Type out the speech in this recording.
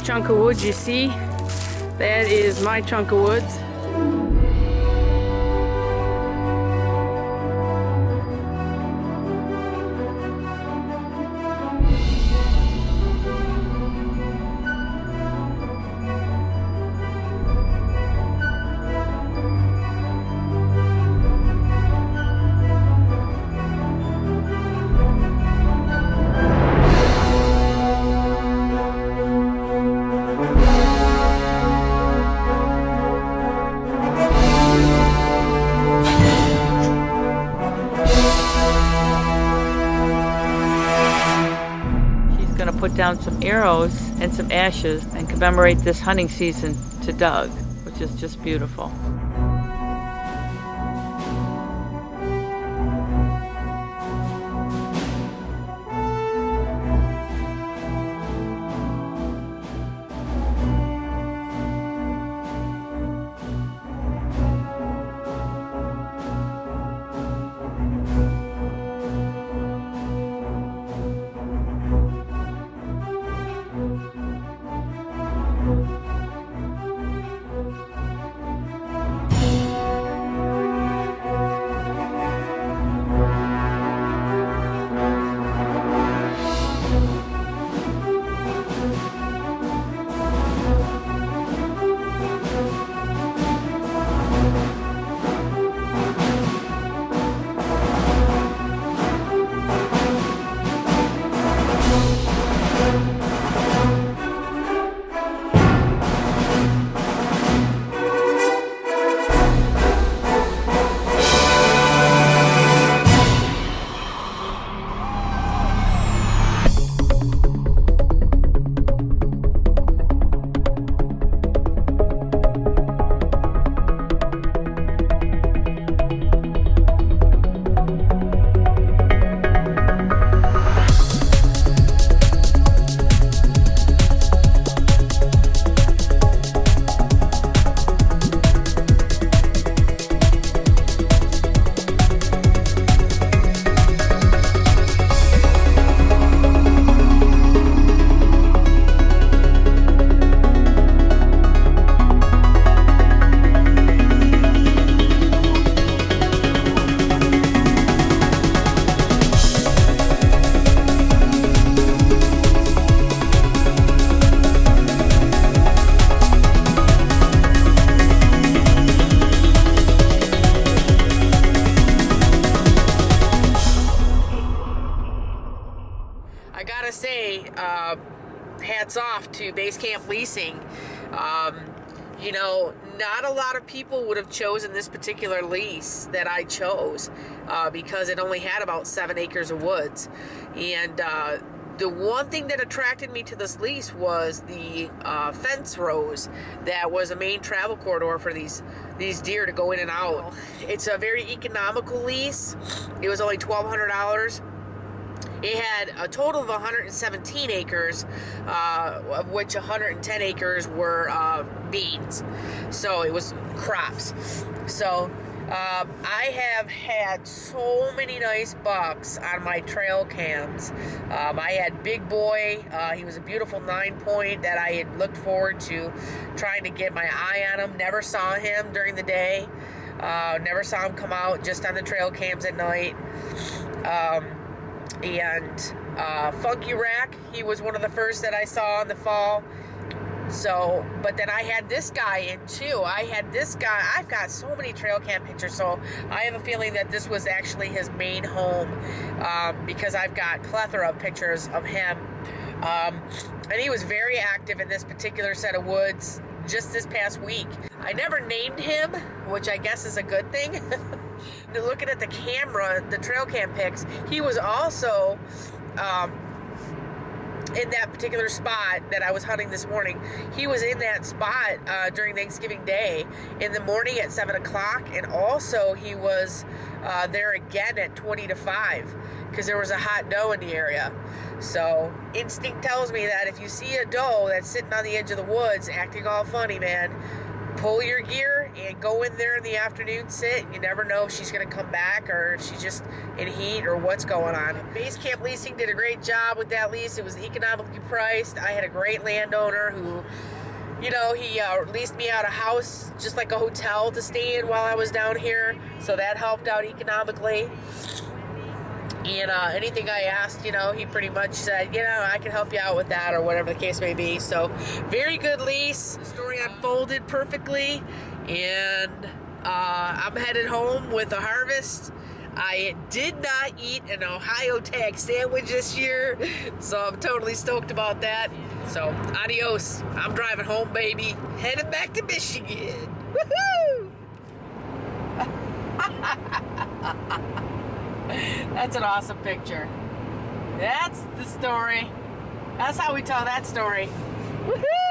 chunk of woods you see, that is my chunk of woods. Put down some arrows and some ashes and commemorate this hunting season to Doug, which is just beautiful. Hats off to Base Camp Leasing. You know, not a lot of people would have chosen this particular lease that I chose because it only had about 7 acres of woods. And the one thing that attracted me to this lease was the fence rows that was a main travel corridor for these deer to go in and out. It's a very economical lease. It was only $1,200. It had a total of 117 acres, of which 110 acres were beans. So it was crops. So I have had so many nice bucks on my trail cams. I had Big Boy. He was a beautiful 9-point that I had looked forward to trying to get my eye on him. Never saw him during the day. Never saw him come out, just on the trail cams at night. And Funky Rack, he was one of the first that I saw in the fall. So, but then I had this guy in too. I've got so many trail cam pictures, so I have a feeling that this was actually his main home, because I've got a plethora of pictures of him. And he was very active in this particular set of woods just this past week. I never named him, which I guess is a good thing. Looking at the camera, the trail cam pics, he was also in that particular spot that I was hunting this morning. He was in that spot during Thanksgiving Day in the morning at 7 o'clock, and also he was there again at 20 to 5 because there was a hot doe in the area. So instinct tells me that if you see a doe that's sitting on the edge of the woods acting all funny, man, pull your gear and go in there in the afternoon, sit. You never know if she's going to come back or if she's just in heat or what's going on. Base Camp Leasing did a great job with that lease. It was economically priced. I had a great landowner who, you know, he leased me out a house just like a hotel to stay in while I was down here. So that helped out economically. And anything I asked, you know, he pretty much said, you know, I can help you out with that or whatever the case may be. So, very good lease. The story unfolded perfectly. And I'm headed home with a harvest. I did not eat an Ohio tag sandwich this year. So, I'm totally stoked about that. So, adios. I'm driving home, baby. Headed back to Michigan. Woohoo! That's an awesome picture. That's the story. That's how we tell that story. Woohoo!